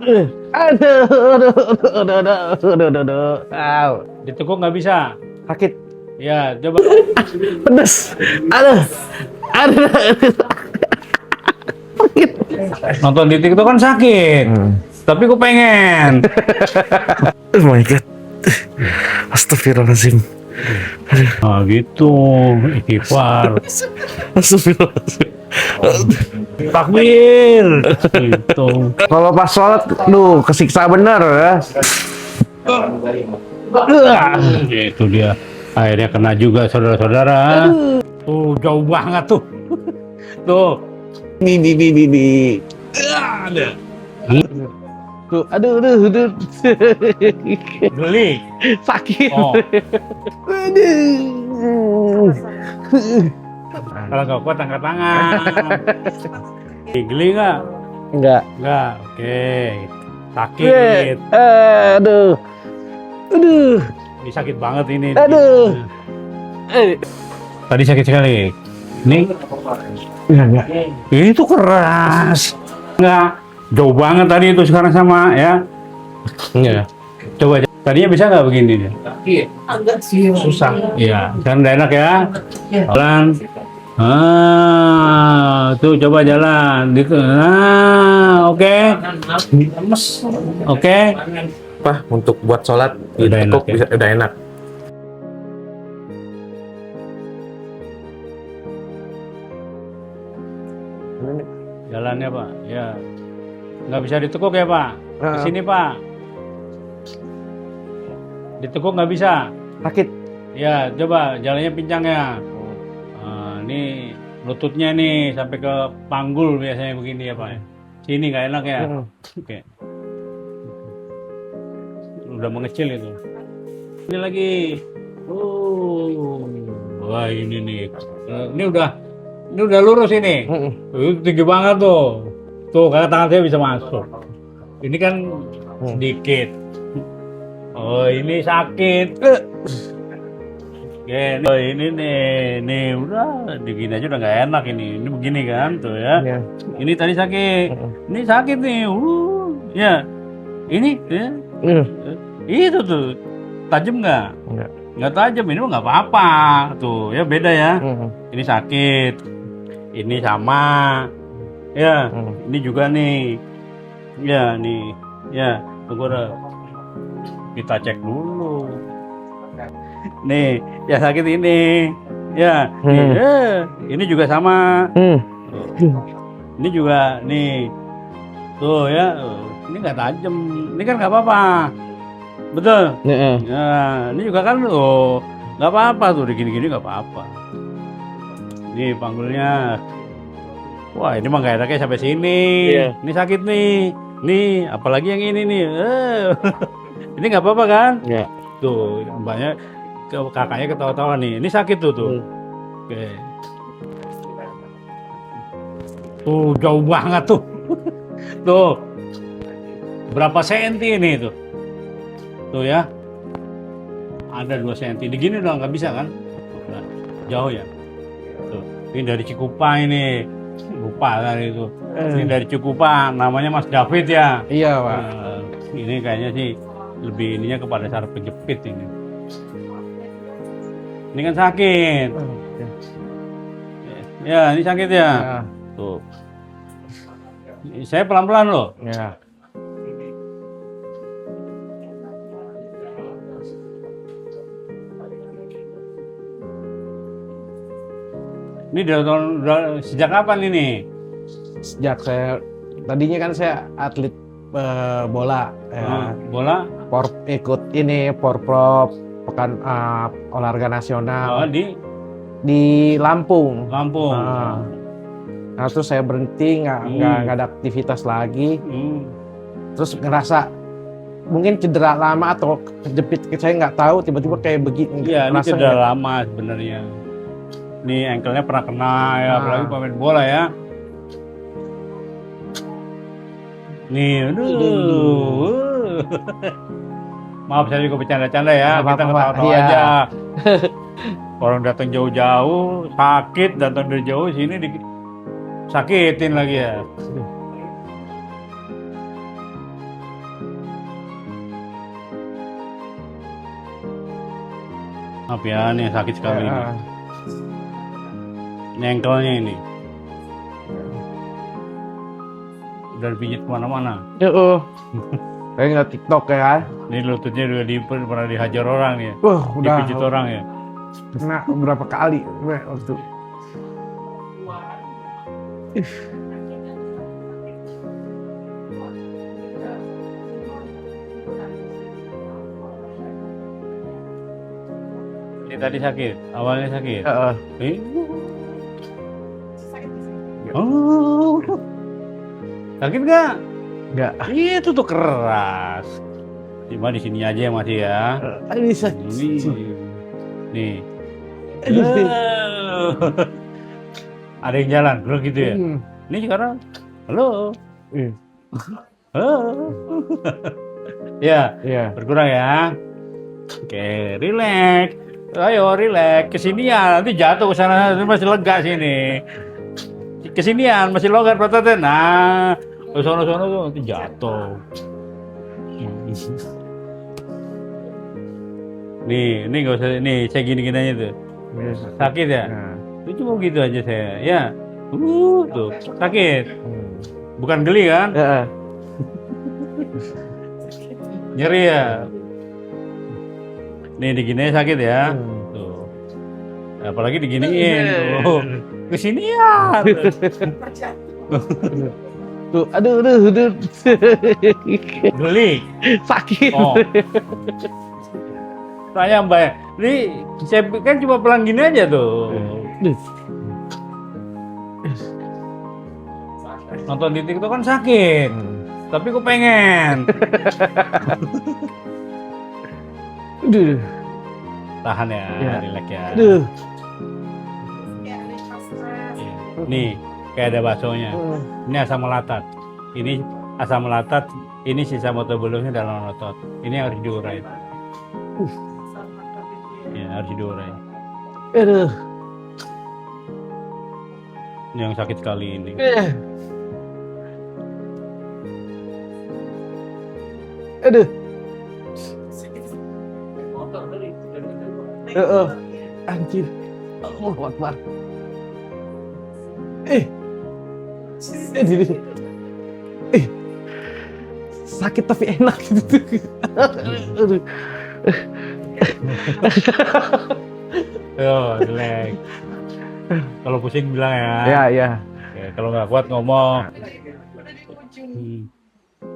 Aduh, aduh, aduh, aduh, aduh, aduh, aduh. Au. Ditekuk nggak bisa. Sakit, Ya, coba. pedes. Aduh, aduh, aduh. Sakit. Nonton di TikTok kan sakit. Tapi gue pengen. Oh my god. Astagfirullahaladzim. Nah gitu, istighfar. Astagfirullahaladzim. Takbir. Gitu. Kalau pas sholat, duh, kesiksa bener ya. Itu dia. Akhirnya kena juga saudara-saudara. Tuh jauh banget tuh. Tuh. Di. Ada. Tuh, aduh, aduh, aduh. Geli. Sakit. Oh. Aduh. Kalau nggak kuat angkat tangan. Geli nggak? Enggak. Nggak. Oke. Sakit. Aduh. Aduh. Ini sakit banget ini. Aduh. Tadi sakit sekali. Ini Enggak. ini tuh keras. Nggak. Jauh banget tadi itu sekarang sama ya. Enggak. Coba aja. Tadinya bisa nggak begini dia? Agak sih Susah. Iya, sekarang udah enak ya. Ya. Jalan. Tuh coba jalan. Gitu. Oke. Lemes. Oke. Apa untuk buat sholat Udah enak ya? udah enak. Jalannya Pak. Ya. Nggak bisa ditekuk ya Pak. Di sini Pak. Ditekuk nggak bisa. Sakit. Ya, coba jalannya pincang ya. Ini lututnya nih sampai ke panggul biasanya begini ya Pak. Sini nggak enak ya. Oke. Udah mengecil itu. Ini lagi. Wah ini nih. Ini udah lurus ini. Itu tinggi banget tuh. Tuh karena tangan saya bisa masuk. Ini kan sedikit. Oh ini sakit. Oke, ini nih udah begini aja udah nggak enak ini. Ini begini kan tuh ya. Iya. Ini tadi sakit. Ini sakit nih. Ya. Ini ya. Itu tuh tajam nggak? Enggak. Nggak tajam, ini mah nggak apa-apa. Tuh ya beda ya. Ini sakit. Ini sama. Ya. Ini juga nih. Ya nih. Ya. Tunggu dah. Kita cek dulu. Nih, yang sakit ini. Ya. Nih, ini juga sama. Ini juga nih. Tuh ya. Ini nggak tajam. Ini kan nggak apa-apa. Betul. Nah, ini juga kan nggak apa-apa tuh, gini-gini nggak apa-apa. Nih panggulnya. Wah ini mah nggak enaknya sampai sini. Iya. Ini sakit nih. Nih, apalagi yang ini nih. Ini nggak apa-apa kan? Enggak. Tuh, mbaknya kakaknya ketawa-tawa nih. Ini sakit tuh. Oke. Tuh jauh banget tuh. Tuh. Berapa senti ini tuh? Tuh ya, ada 2 senti. Begini udah nggak bisa kan? Nah, jauh ya. Tuh, ini dari Cikupa ini. Lupa tadi itu. Ini dari Cikupa, namanya Mas David ya. Iya, Pak. Ini kayaknya sih lebih ininya kepada saraf kejepit ini. Ini kan sakit. Ya, ini sakit ya. Tuh. Saya pelan-pelan loh. Ya. Ini sejak kapan ini? Sejak tadinya kan saya atlet bola ya. Bola? Ikut ini Porprov pekan olahraga nasional di Lampung. Lampung. Nah terus saya berhenti nggak ada aktivitas lagi. Terus ngerasa mungkin cedera lama atau kejepit, saya nggak tahu, tiba-tiba kayak begini. Iya, ini cedera lama sebenarnya. Ini ankle-nya pernah kena ya, apalagi pemain bola ya. Nih, aduh. Maaf saya juga bercanda-canda ya, kita ketawa-tawa aja. Orang datang jauh-jauh, sakit, datang dari jauh sini sakitin lagi ya. Maaf ya, nih sakit sekali ini. Ah, Ini ankle-nya ini. Udah dipijit kemana-mana. Saya ngeliat TikTok ya kan. Ini lututnya udah pernah dihajar orang nih. Udah Dipijit orang ya. kena berapa kali waktu. Ini tadi sakit, awalnya sakit. Eh? Oh, sakit nggak? Enggak. Itu tuh keras. Cuma di sini aja masih ya. Bisa. Nih. Ada yang jalan, bro gitu ya. Ini sekarang, halo. Halo. Ya, berkurang ya. Oke, relax. Ayo relax. Kesinian, nanti jatuh ke sana masih lega sini. Kesinian masih longgar perutnya. Nah, ke sono-sono tuh nanti jatuh. Nih, ini nggak usah, nih saya gini-gini aja tuh. Sakit ya? Itu cuma gitu aja saya. Ya, tuh sakit. Bukan geli kan? Nyeri ya. Nih diginiin sakit ya. Tuh. Apalagi diginiin tuh. Kesinian. Tuh, aduh. Geli. Sakit. Oh. Saya Mbak, ini saya kan cuma pelan gini aja tuh. Nonton di TikTok kan sakit, tapi kok pengen. Tahan ya, relax ya. Nih, kayak ada baksonya. Ini asam melatat. Ini asam melatat, ini sisa metabolisme dalam otot. Ini yang harus diurai. Ya, harus diurai. Ini yang sakit sekali ini. Anjir. Allahu Akbar. Sakit tapi enak gitu. Yo, relax. Kalau pusing bilang ya. Ya. Oke, kalau nggak kuat ngomong.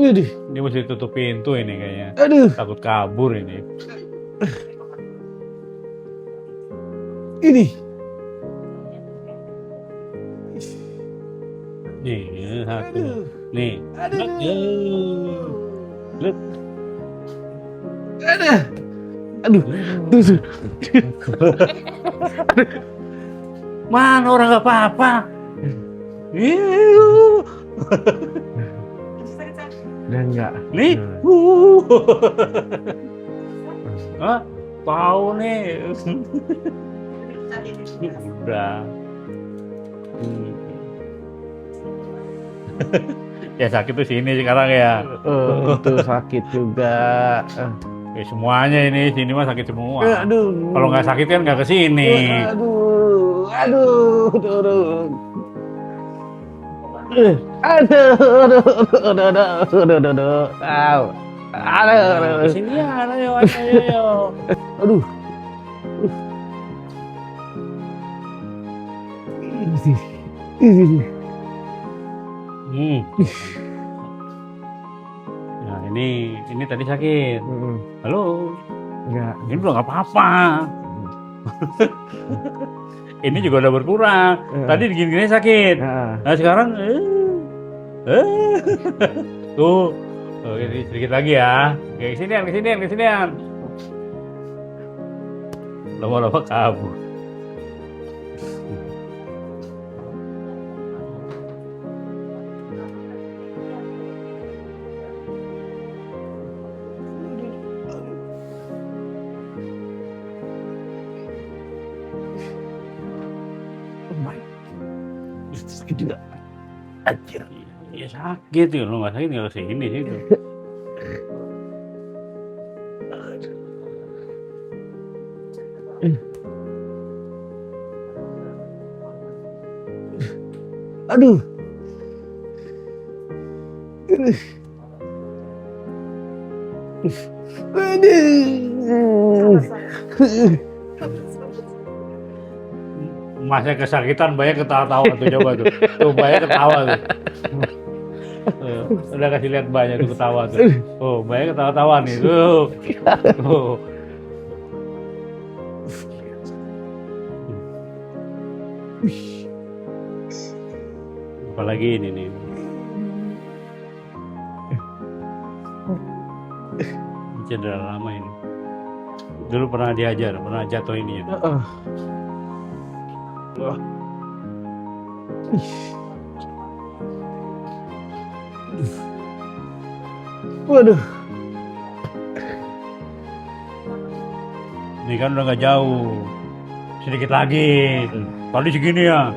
Ini mesti tutup pintu ini kayaknya. Takut kabur ini. Ini. Nih, satu. Nih. Look. Aduh. Mana orang nggak apa-apa. Dan enggak. Nih. Hah? Tahu nih. Udah. Ya sakit tuh sini sekarang ya. Itu sakit juga. Ya, semuanya ini sini mah sakit semua. Aduh. Kalau nggak sakit kan nggak kesini. Aduh. Kesini ya, ayo. Aduh. Nah ini tadi sakit. Halo. Enggak. Ini belum apa-apa. Ini juga udah berkurang. Tadi gini-gini sakit. Nah sekarang tuh. Oh, ini sedikit lagi ya. Oke, kesinian. Lama-lama kabur. Sakit juga. Anjir. Ya sakit ya, lo nggak sakit nggak kesini sih itu. Aduh. Masnya kesakitan, banyak ketawa-tawa tuh, coba tuh. Tuh banyak ketawa tuh. Udah kasih lihat banyak tuh ketawa tuh. Oh, banyak ketawa-tawa nih tuh. Tuh. Apalagi ini nih. Cedera lama ini. Dulu pernah diajar, pernah jatuh ini ya. Waduh. Ini kan udah nggak jauh. Sedikit lagi. Tadi segini ya.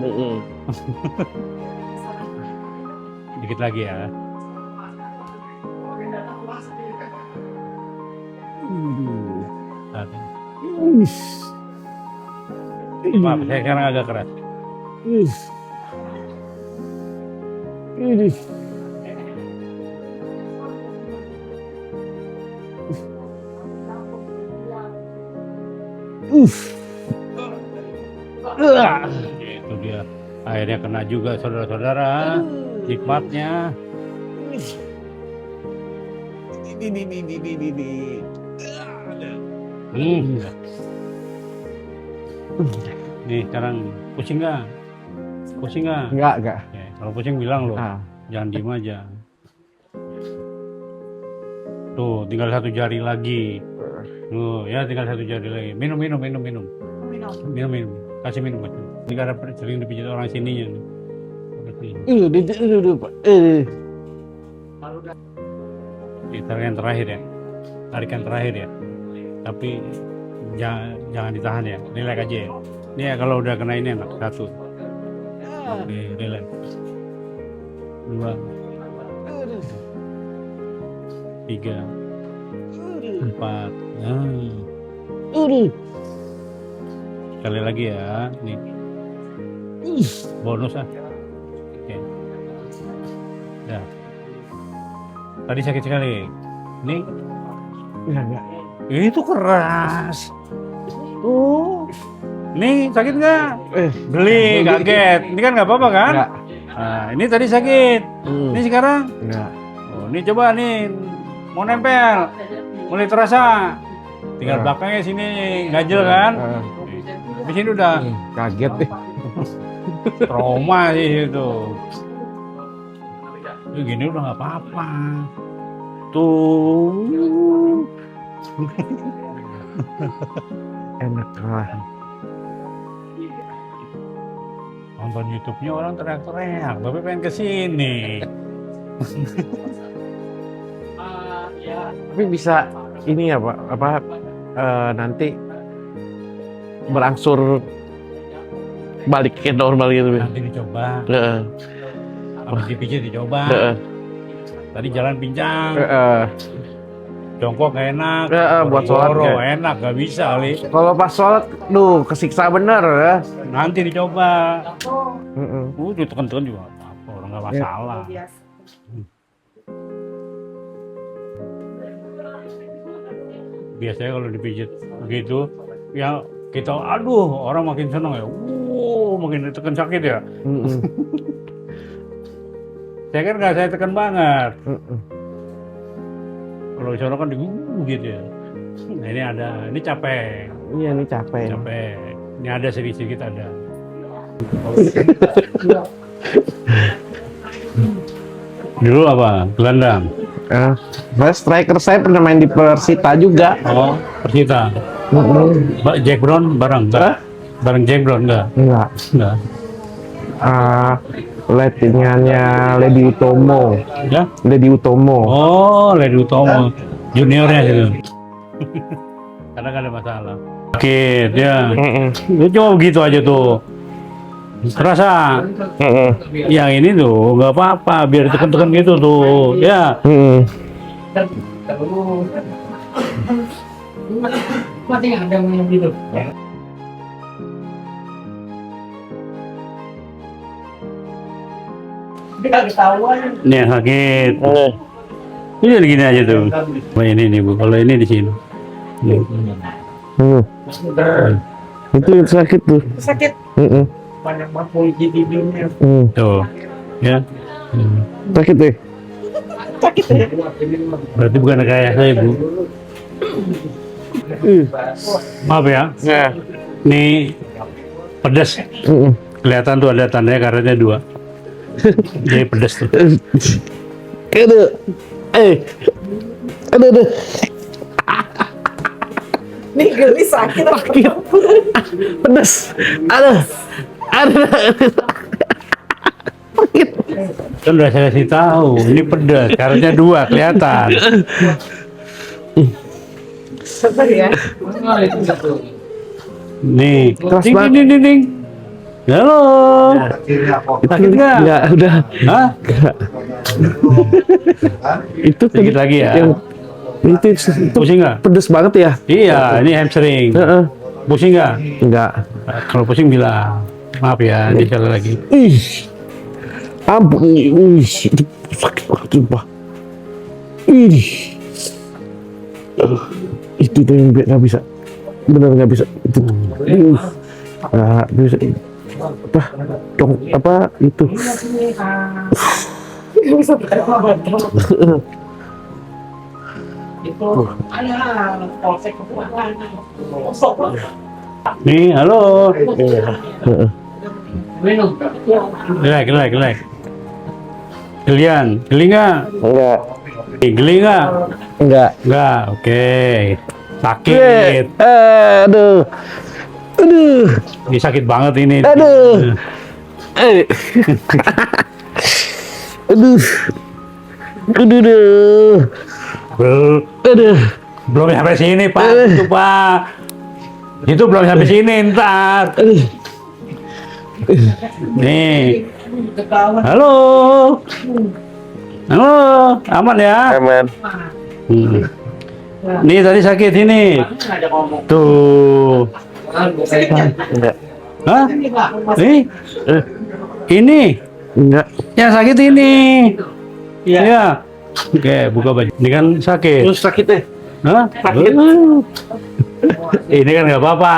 Sedikit lagi ya. Maaf, saya sekarang agak keras. Itu dia. Akhirnya kena juga saudara-saudara. Nikmatnya. Nih sekarang pusing nggak? Pusing nggak? Enggak. Ya, kalau pusing bilang loh, jangan diem aja. Tuh, tinggal satu jari lagi. Tuh, ya tinggal satu jari lagi. Minum. Kasih minum. Ini karena sering dipijit orang sininya. Tarik yang terakhir ya. Tarik yang terakhir ya. Tapi jangan ditahan ya. Relax aja ya. Ini ya kalau udah kena ini enak. 1. Oke, relax. 2. 3. 4. Sekali lagi ya. Nih. Bonus ah. Oke. Ya. Tadi sakit sekali. Nih. Enggak. Itu keras. Nih sakit nggak? Beli, kaget. Ini kan nggak apa-apa kan? Enggak. Nah, ini tadi sakit. Ini sekarang? Enggak. Oh, ini coba nih. Mau nempel. Mulai terasa. Tinggal belakangnya sini ganjel kan? Di sini udah Kaget deh. trauma sih itu. Gini udah nggak apa-apa. Tuh. Enak lah. Nonton YouTube-nya orang teriak-teriak, Bapak pengen kesini. Tapi bisa ini ya Pak, nanti berangsur balik ke normal gitu. Nanti dicoba. Habis dipijit dicoba. Tadi jalan pincang. Jongkok gak enak. Buat sholat enak, gak bisa kali. Kalau pas sholat, kesiksa bener ya. Nanti dicoba. Ditekan-tekan juga apa, orang gak masalah. Biasanya kalau dipijit begitu, ya kita, orang makin seneng ya. Makin ditekan sakit ya. Saya kan nggak saya tekan banget. Kalau di sana kan gitu ya. Nah ini capek. Iya ini capek. Ini ada sedikit ada. Dulu apa? Gelandang. Striker saya pernah main di Persita juga. Oh, Persita. Jack Brown bareng enggak? Bareng Jack Brown enggak? Enggak. Lettingannya Ledi Utomo. Ya? Ledi Utomo. Oh, Ledi Utomo. Juniornya gitu. Karena nggak ada masalah. Sakit ya. Lu coba begitu aja tuh. Terasa. Yang ini tuh nggak apa-apa, biar tekan-tekan gitu tuh. Ya. Mati ada yang gitu. Nggak ketahuan. Nih yang sakit. Ini udah gini aja tuh. Oh ini nih Bu, kalau ini di sini. Nih. Itu yang sakit tuh. Sakit. Banyak banget polisi di dunia. Tuh. Ya. Sakit deh. Sakit ya. Berarti bukan kayak saya Bu. Maaf ya. Ya. Ini pedas. Kelihatan tuh ada tandanya karetnya 2. Jadi pedas tuh. Aduh. Aduh. Nih geli sakit. Pedas. Aduh. Kan udah saya kasih tahu, ini pedas, karetnya 2 kelihatan. Sabar ya. Nih, Keras ding, banget. ding, ding, ding. Halo, sakit nggak? Enggak, udah. Hah? Itu Sedikit lagi ya. Itu Pusing nggak? pedas banget ya? Iya, ini hamstring. Heeh. Pusing nggak? Enggak. Nah, kalau pusing bilang. Maaf ya, ini sekali lagi. Ih. Ampun, itu sakit banget sumpah. Ih. Itu tuh yang nggak bisa. Bener nggak bisa. Itu. Nggak bisa. Apa itu? Nggak bisa berkata bantal. Itu ayah polsek kekuatan. Sok. Nih, halo. Heeh. Minum. Gelek. Gelian, geli nggak? Enggak. Geli nggak? Enggak. Nggak, oke. Sakit. Aduh. Ini sakit banget ini. Aduh. Aduh. Belum sampai sini Pak, itu Pak. Itu belum sampai sini ntar. Nih, Ketahuan. halo, aman ya? Aman. Nih tadi sakit ini. Ada ngomong. Tuh, Enggak. hah? Ini, Enggak. yang sakit ini. Iya. Ya. Oke, buka baju. Ini kan sakit. Terus sakit deh. Hah? Sakit. Ini kan nggak apa-apa.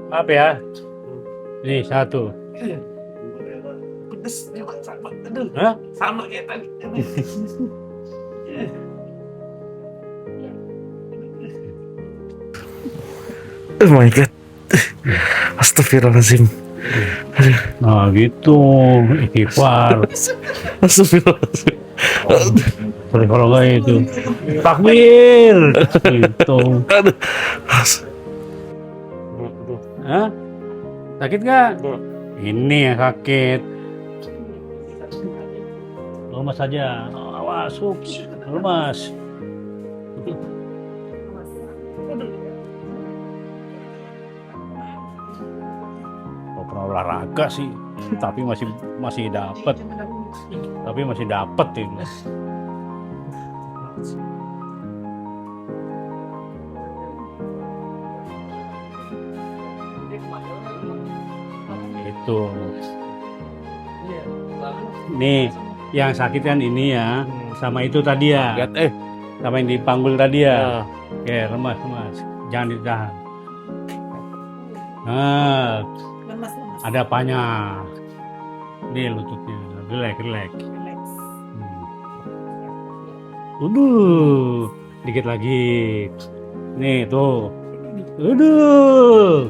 Maaf ya. Ini 1. Pedes sama. Aduh. Hah? Sama kayak tadi. Oh my god. Astagfirullahaladzim. Nah gitu, istighfar. Astagfirullahaladzim. Sorry kalau nggak itu. Takbir. Gitu. Aduh. Hah? Sakit nggak? Ini yang sakit. Lemas aja. Awas, ups. Lemas. Oh, pernah olahraga sih, tapi masih dapat. Tapi masih dapat ini. Itu. Nih, yang sakit kan ini ya, sama itu tadi ya. Sama yang dipanggul tadi ya. Oke, lemas. Jangan ditahan. Nah, ada apanya? Ini lututnya. Relax. Udah, dikit lagi. Nih tuh. Udah,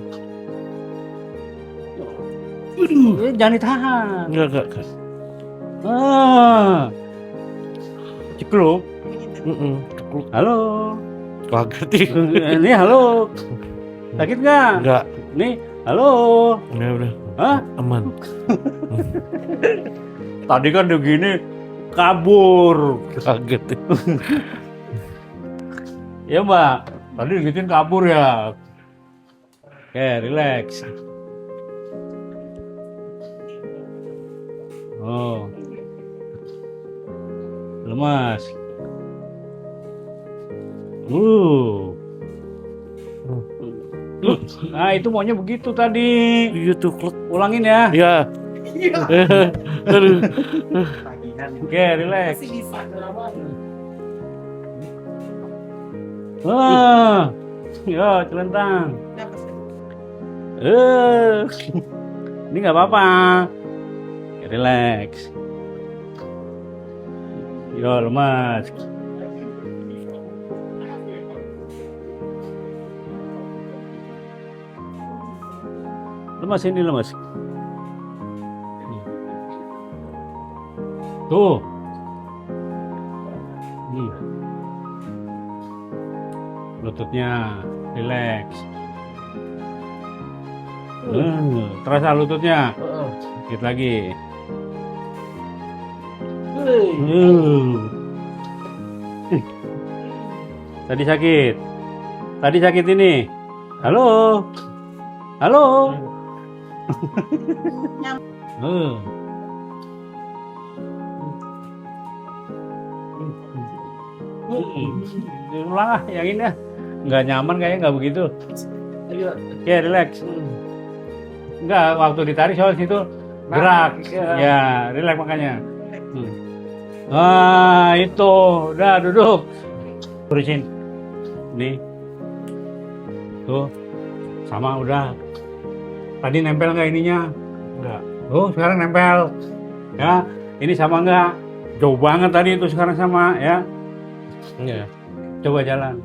jangan ditahan. Enggak. Cekluk. Halo. Kaget nih. Ini halo. Sakit nggak? Enggak. Nih, halo. Enggak udah. Hah? Aman. Tadi kan udah gini kabur. Kaget nih. Ya Mbak, tadi gituin kabur ya. Oke, relax. Oh, lemas. Nah, itu maunya begitu tadi. Iya tuh. Ulangin ya. Iya. Aduh. Tagihan ini. Oke, relax. Masih bisa drama. Yo, celentang. Ini nggak apa-apa. Relax. Yo, lemas. Lemas ini lemas. Tuh. Lututnya relax. Terasa lututnya. Dikit lagi. Tadi sakit. Tadi sakit ini. Halo. Halo. Ulang ah, yang ini ah. Nggak nyaman kayaknya nggak begitu. Oke, relax. Enggak, waktu ditarik soal situ gerak. Ya, relax makanya. Ah, itu. Udah duduk. Terusin. Nih. Tuh. Sama udah. Tadi nempel nggak ininya? Enggak. Oh, sekarang nempel. Ya, ini sama nggak? Jauh banget tadi itu, sekarang sama ya. Iya. Coba jalan.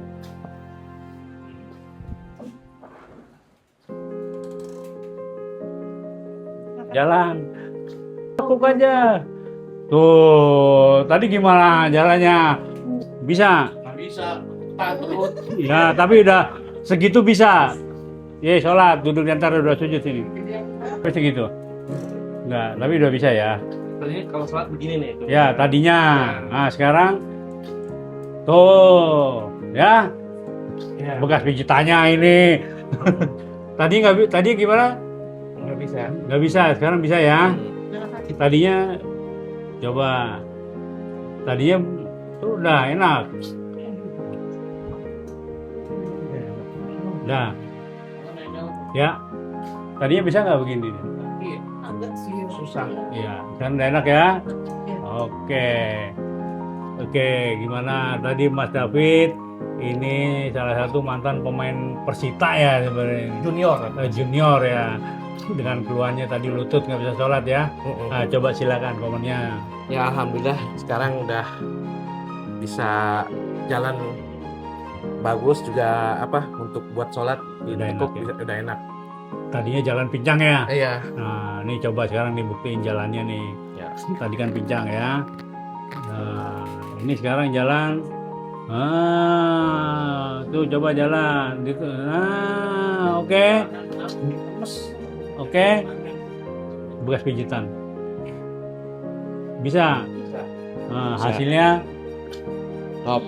Jalan. Tekuk aja. Tuh, tadi gimana jalannya? Bisa? Nggak bisa. Takut. Ya, tapi udah segitu bisa. Ye, sholat, duduk di antara udah sujud sini. Tapi segitu. Enggak, tapi udah bisa ya. Tadinya kalau sholat begini nih. Tuh. Ya, tadinya. Nah, sekarang tuh, ya. Ya. Bekas pijitannya ini. Tadi gimana? Nggak bisa. Nggak bisa, sekarang bisa ya. Tadinya coba. Tadinya tuh udah enak. Udah. Ya. Tadinya bisa nggak begini? Agak sih susah. Iya, sekarang udah enak ya. Oke. Oke, gimana tadi Mas David? Ini salah satu mantan pemain Persita ya sebenarnya. Junior ya. Dengan keluhannya tadi lutut nggak bisa sholat ya. Nah, coba silakan komennya. Ya alhamdulillah sekarang udah bisa jalan bagus juga apa untuk buat sholat di Udah tekuk enak ya? udah enak. Tadinya jalan pincang ya. Iya. Nah, ini coba sekarang dibuktiin jalannya nih. Ya. Tadi kan pincang ya. Nah, ini sekarang jalan. Ah, tuh coba jalan. Gitu. Nah, oke. Oke. Bekas pijitan. Bisa. Nah, Bisa. hasilnya Top.